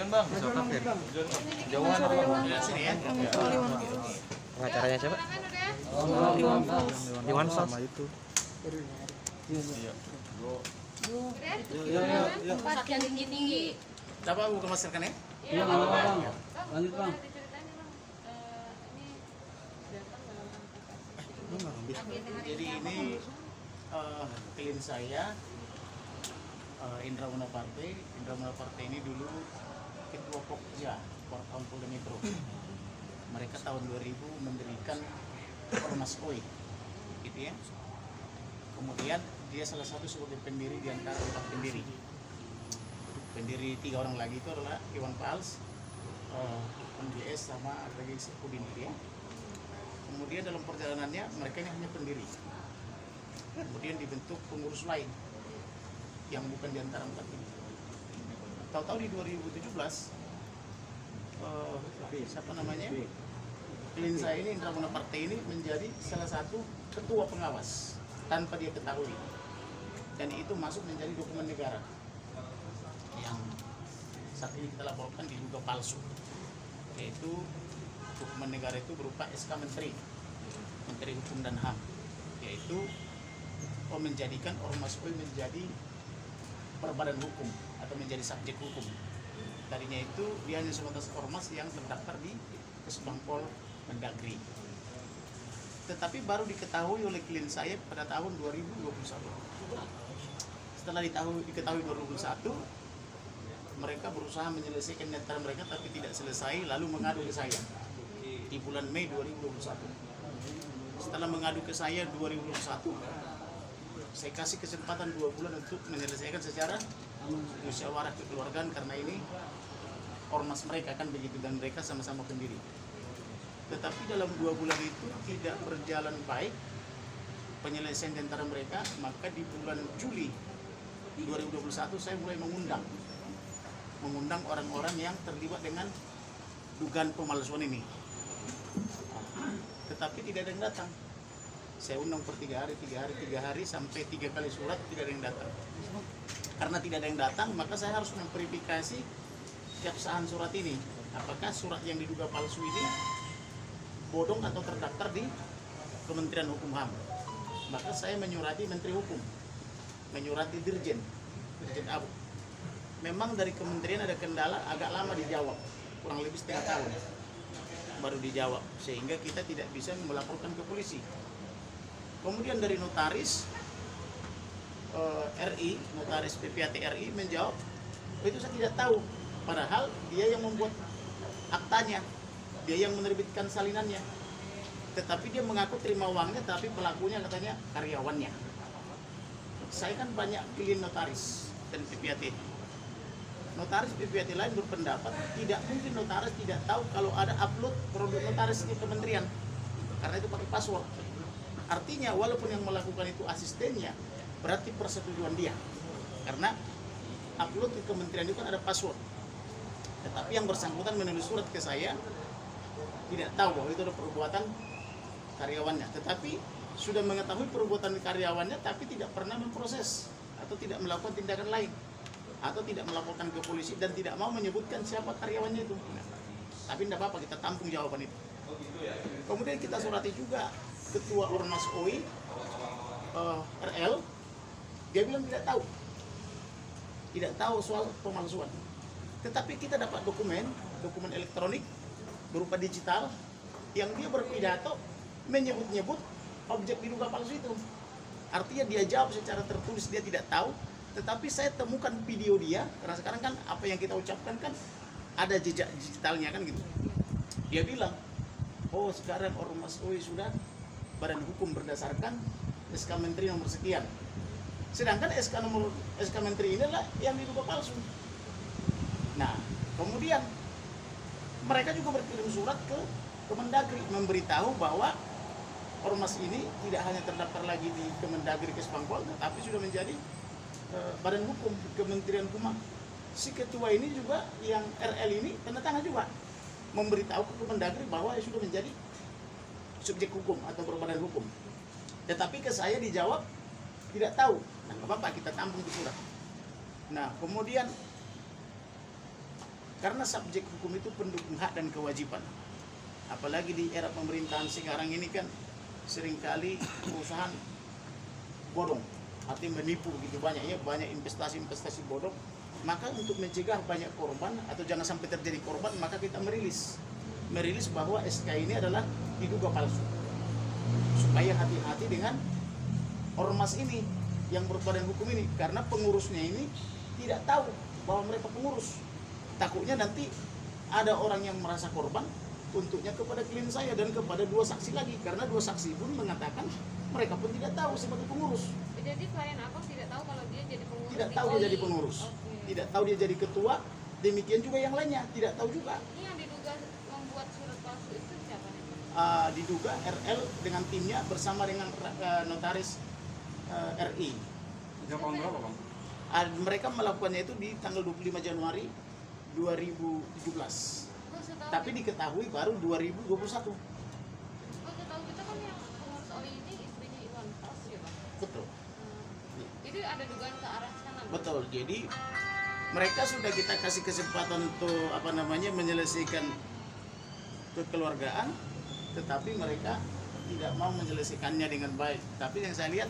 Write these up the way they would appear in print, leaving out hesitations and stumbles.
Majuan bang, jauhan Ya, sini ya. Pengacaranya siapa? Iwan sama itu. Tempat yang tinggi-tinggi. Coba buka maskernya. Iya, Bang. Lanjut, Bang. Jadi ini klien saya Indra Muna Partai. Indra Muna Partai ini dulu ketua Pokja Wartawan Polda Metro. Mereka tahun 2000 mendirikan Ormas OI, gitu ya. Kemudian dia salah satu sebagai pendiri di antara 4 pendiri. Pendiri 3 orang lagi itu adalah Iwan Fals, MDS sama lagi Sekudin ya. Kemudian dalam perjalanannya mereka ini hanya pendiri. Kemudian dibentuk pengurus lain yang bukan di antara 4 ini. Tahu-tahu di 2017 siapa namanya? Klien saya ini Indra Muna Partai ini menjadi salah satu ketua pengawas tanpa dia ketahui. Dan itu masuk menjadi dokumen negara yang saat ini kita laporkan diduga palsu. Yaitu dokumen negara itu berupa SK Menteri Hukum dan HAM, yaitu menjadikan Ormas OI menjadi berbadan hukum atau menjadi subjek hukum. Tadinya itu dia hanya sebatas ormas yang terdaftar di Kesbangpol Mendagri. Tetapi baru diketahui oleh klien saya pada tahun 2021. Setelah diketahui 2021, mereka berusaha menyelesaikan di antara mereka tapi tidak selesai, lalu mengadu ke saya di bulan Mei 2021. Setelah mengadu ke saya 2021, saya kasih kesempatan 2 bulan untuk menyelesaikan secara musyawarah kekeluargaan karena ini ormas mereka kan begitu dan mereka sama-sama pendiri. Tetapi dalam 2 bulan itu tidak berjalan baik penyelesaian di antara mereka, maka di bulan Juli 2021 saya mulai mengundang orang-orang yang terlibat dengan dugaan pemalsuan ini. Tetapi tidak ada yang datang. Saya undang per 3 hari sampai 3 kali surat tidak ada yang datang. Karena tidak ada yang datang, maka saya harus memverifikasi keabsahan surat ini. Apakah surat yang diduga palsu ini bodong atau terdaftar di Kementerian Hukum HAM. Maka saya menyurati Menteri Hukum, menyurati Dirjen Abu. Memang dari kementerian ada kendala, agak lama dijawab, kurang lebih setengah tahun baru dijawab, sehingga kita tidak bisa melaporkan ke polisi. Kemudian dari notaris RI, notaris PPAT RI menjawab, itu saya tidak tahu. Padahal dia yang membuat aktanya, dia yang menerbitkan salinannya. Tetapi dia mengaku terima uangnya, tapi pelakunya katanya karyawannya. Saya kan banyak klien notaris dan PPAT. Notaris PPAT lain berpendapat tidak mungkin notaris tidak tahu kalau ada upload produk notaris di kementerian, karena itu pakai password. Artinya walaupun yang melakukan itu asistennya, berarti persetujuan dia, karena upload di kementerian itu kan ada password. Tetapi yang bersangkutan menulis surat ke saya tidak tahu bahwa itu ada perbuatan karyawannya, tetapi sudah mengetahui perbuatan karyawannya tapi tidak pernah memproses atau tidak melakukan tindakan lain atau tidak melaporkan ke polisi dan tidak mau menyebutkan siapa karyawannya itu. Tapi tidak apa-apa, kita tampung jawaban itu. Kemudian kita surati juga ketua Ormas OI RL, dia bilang tidak tahu soal pemalsuan. Tetapi kita dapat dokumen elektronik berupa digital yang dia berpidato menyebut-nyebut objek diduga palsu itu. Artinya dia jawab secara tertulis dia tidak tahu, tetapi saya temukan video dia, karena sekarang kan apa yang kita ucapkan kan ada jejak digitalnya kan gitu. Dia bilang, oh sekarang Ormas OI sudah badan hukum berdasarkan SK Menteri nomor sekian. Sedangkan SK Menteri inilah yang diduga palsu. Nah, kemudian mereka juga berkirim surat ke Kemendagri memberitahu bahwa ormas ini tidak hanya terdaftar lagi di Kemendagri Kesbangpol, tetapi sudah menjadi badan hukum Kementerian Hukum. Si ketua ini juga yang RL ini tanda tangan juga memberitahu ke Kemendagri bahwa sudah menjadi subjek hukum atau berbadan hukum. Tetapi ke saya dijawab tidak tahu. Nah, nggak apa-apa, kita tampung di surat. Nah, kemudian Karena subjek hukum itu pendukung hak dan kewajiban. Apalagi di era pemerintahan sekarang ini kan seringkali perusahaan bodong, artinya menipu gitu banyak investasi bodong. Maka untuk mencegah banyak korban atau jangan sampai terjadi korban, maka kita merilis bahwa SK ini adalah diduga palsu. Supaya hati-hati dengan ormas ini yang berbadan hukum ini, karena pengurusnya ini tidak tahu bahwa mereka pengurus. Takutnya nanti ada orang yang merasa korban, untuknya kepada klien saya dan kepada 2 saksi lagi, karena 2 saksi pun mengatakan mereka pun tidak tahu sebagai pengurus. Jadi klien Abang tidak tahu kalau dia jadi pengurus. Tidak tahu dia jadi pengurus. Tidak tahu dia jadi ketua. Demikian juga yang lainnya tidak tahu juga. Ini yang diduga membuat surat palsu itu siapa nih? Diduga RL dengan timnya bersama dengan notaris RI. Sejak tahun berapa, Bang? Mereka melakukannya itu di tanggal 25 Januari 2017. Tapi diketahui baru 2021. Tahu kita kan yang pengurus oli ini istrinya Iwan Fals ya, Bang? Betul. Jadi ada dugaan ke arah sana, Bang? Betul. Jadi mereka sudah kita kasih kesempatan untuk menyelesaikan kekeluargaan, tetapi mereka tidak mau menyelesaikannya dengan baik. Tapi yang saya lihat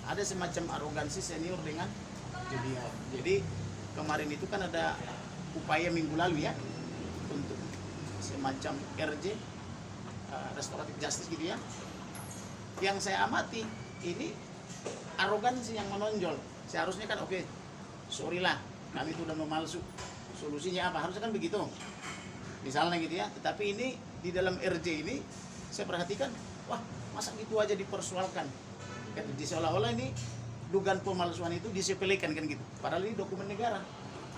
ada semacam arogansi senior dengan junior. Jadi kemarin itu kan ada upaya minggu lalu ya untuk semacam RJ, restoratif justice gitu ya. Yang saya amati ini arogansi yang menonjol. Seharusnya kan oke, sorry lah, kami itu udah memalsu. Solusinya apa? Harusnya kan begitu. Misalnya gitu ya. Tetapi ini di dalam RJ ini saya perhatikan, wah masa gitu aja dipersoalkan. Kan seolah-olah ini dugaan pemalsuan itu disepelekan kan gitu. Padahal ini dokumen negara,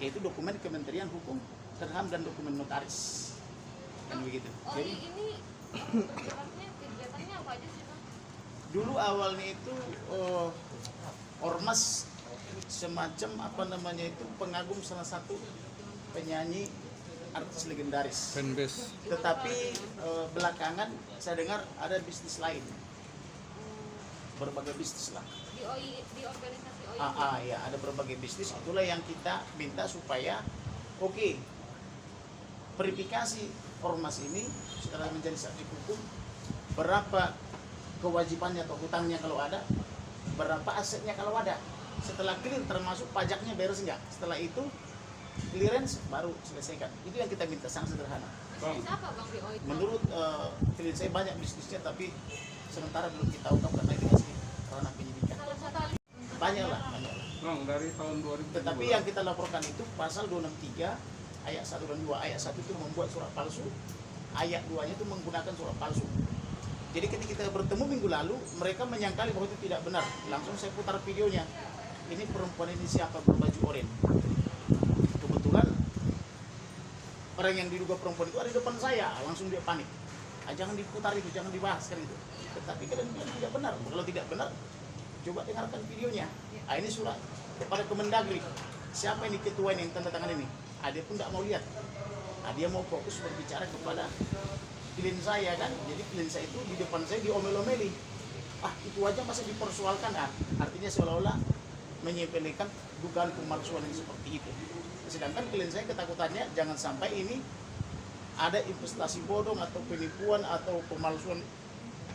yaitu dokumen Kementerian Hukum dan HAM dan dokumen notaris. Kan begitu. Jadi ini bergeraknya kegiatannya apa aja sih, Bang? dulu awalnya itu ormas semacam pengagum salah satu penyanyi artis legendaris. Fanbase. Tetapi belakangan saya dengar ada bisnis lain, berbagai bisnis lah. Di organisasi OI. Ya ada berbagai bisnis. Itulah yang kita minta supaya verifikasi ormas ini setelah menjadi subjek hukum, berapa kewajibannya atau hutangnya kalau ada, berapa asetnya kalau ada. Setelah clear termasuk pajaknya beres enggak. Setelah itu clearance baru selesaikan. Itu yang kita minta, sangat sederhana. Bisnis apa, Bang, di OI? Menurut klien saya banyak bisnisnya, tapi sementara belum kita ungkap karena itu masih ranah penyidikan. Salah satu Banyak lah. Bang, dari tahun 2017. Tetapi yang kita laporkan itu pasal 263 ayat 1 dan 2. Ayat 1 itu membuat surat palsu, ayat 2-nya itu menggunakan surat palsu. Jadi ketika kita bertemu minggu lalu, mereka menyangkali bahwa itu tidak benar. Langsung saya putar videonya. Ini perempuan ini siapa berbaju oranye. Kebetulan orang yang diduga perempuan itu ada di depan saya, langsung dia panik. Jangan diputar itu, jangan dibahas kan itu. Tetapi kalian bilang tidak benar. Kalau tidak benar, coba dengarkan videonya. Ini surat kepada Kemendagri. Siapa ini ketua ini yang tanda tangan ini? Dia pun tidak mau lihat. Dia mau fokus berbicara kepada klien saya kan. Jadi klien saya itu di depan saya diomel-omeli. Itu aja masih dipersoalkan. Artinya seolah-olah menyepelekan dugaan pemalsuan yang seperti itu. Sedangkan klien saya ketakutannya jangan sampai ini ada investasi bodong atau penipuan atau pemalsuan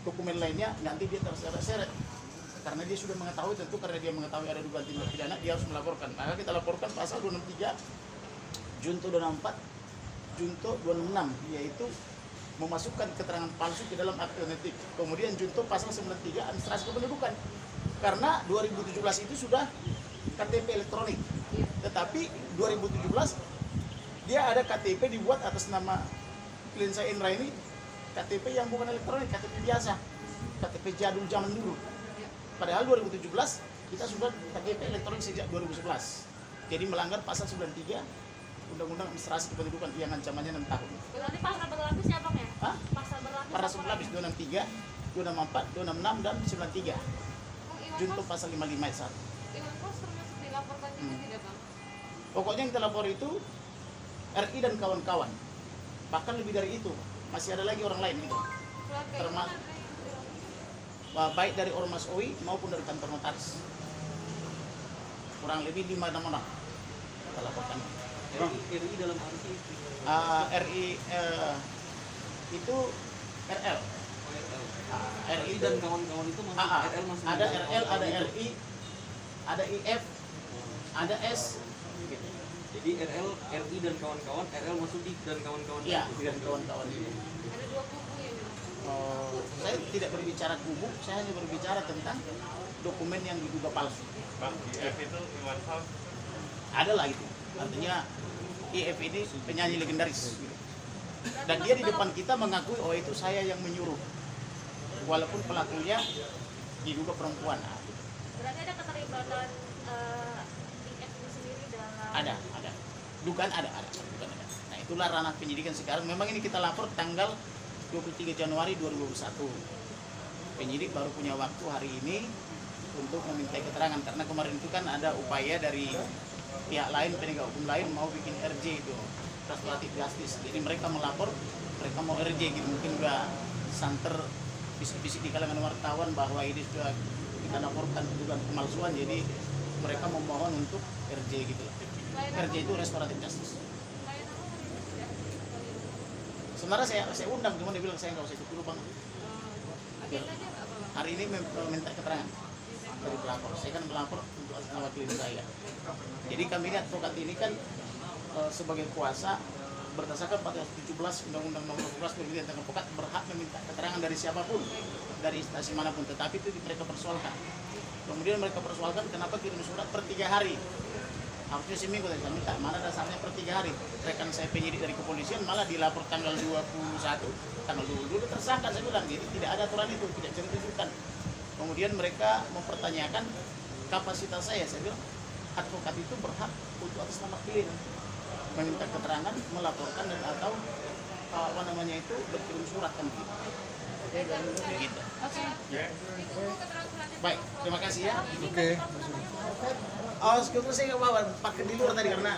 dokumen lainnya, nanti dia terseret-seret. Karena dia sudah mengetahui, tentu karena dia mengetahui ada dugaan tindak pidana, dia harus melaporkan. Maka kita laporkan pasal 263, junto 264, junto 266, yaitu memasukkan keterangan palsu ke dalam akte genetik. Kemudian junto pasal 93 administrasi kependudukan. Karena 2017 itu sudah KTP elektronik. Tetapi 2017 dia ada KTP dibuat atas nama klien saya Indra ini, KTP yang bukan elektronik, KTP biasa, KTP jadul zaman dulu. Padahal 2017 kita sudah KTP elektronik sejak 2011. Jadi melanggar pasal 93 Undang-Undang Administrasi Kependudukan yang ancamannya 6 tahun. Berarti pasal berlapis ya, Bang ya? Pasal berlapis. Pasal berlapis 263, 264, 266 dan 93. Junto pasal 55 ayat 1. Iwan Fals termasuk dilaporkan juga tidak, Bang? Pokoknya yang kita lapor itu RI dan kawan-kawan. Bahkan lebih dari itu, masih ada lagi orang lain gitu. Termasuk baik dari ormas OI maupun dari kantor notaris. Kurang lebih 5-6 orang kita laporkan. RI dalam arti RI itu RL. RI dan kawan-kawan itu masuk RL masuk Ada RL, ada RI, ada IF, ada S. Gitu. Jadi RI dan kawan-kawan, RL masuk di dan kawan-kawan. Iya, dan kawan-kawan itu. Ada dua kubu ya. Saya tidak berbicara kubu, saya hanya berbicara tentang dokumen yang diduga palsu. Bang, IF itu Iwan Fals. Ada lah itu. Artinya IF ini penyanyi legendaris. Gitu. Dan dia di depan kita mengakui, oh itu saya yang menyuruh. Walaupun pelakunya diduga perempuan. Nah, gitu. Berarti ada keterlibatan IF itu sendiri dalam. Ada. Dugaan ada. Dugaan ada. Nah itulah ranah penyidikan sekarang. Memang ini kita lapor tanggal 23 Januari 2021. Penyidik baru punya waktu hari ini untuk meminta keterangan karena kemarin itu kan ada upaya dari pihak lain, penegak hukum lain mau bikin RJ itu restoratif justice. Jadi mereka melapor, mereka mau RJ gitu, mungkin udah santer bisik-bisik di kalangan wartawan bahwa ini sudah kita laporkan dugaan pemalsuan, jadi mereka memohon untuk RJ gitu loh. RJ itu restoratif justice. Sebenarnya saya undang, cuma dia bilang saya nggak usah ikut dulu bang. Agendanya apa bang? Hari ini meminta keterangan dari pelapor. Saya kan melapor untuk atas nama klien saya. Jadi kami ini advokat ini kan sebagai kuasa berdasarkan 417 Undang-Undang Nomor 12 tentang advokat berhak meminta keterangan dari siapapun, dari instansi manapun. Tetapi itu mereka persoalkan. Kemudian mereka persoalkan kenapa kirim surat per 3 hari. Harusnya seminggu tadi saya minta, mana dasarnya per 3 hari. Rekan saya penyidik dari kepolisian malah dilapor tanggal 21, tanggal dulu tersangka, saya bilang jadi tidak ada aturan itu, tidak bisa ditunjukkan. Kemudian mereka mempertanyakan kapasitas saya bilang advokat itu berhak untuk atas nama klien meminta keterangan, melaporkan dan atau apa namanya itu berkirim surat kan gitu. Gitu. Oke. Itu keterangan suratnya. Baik, terima kasih ya. Oke. Oh, sebetulnya saya nggak bawa, pakai di luar tadi karena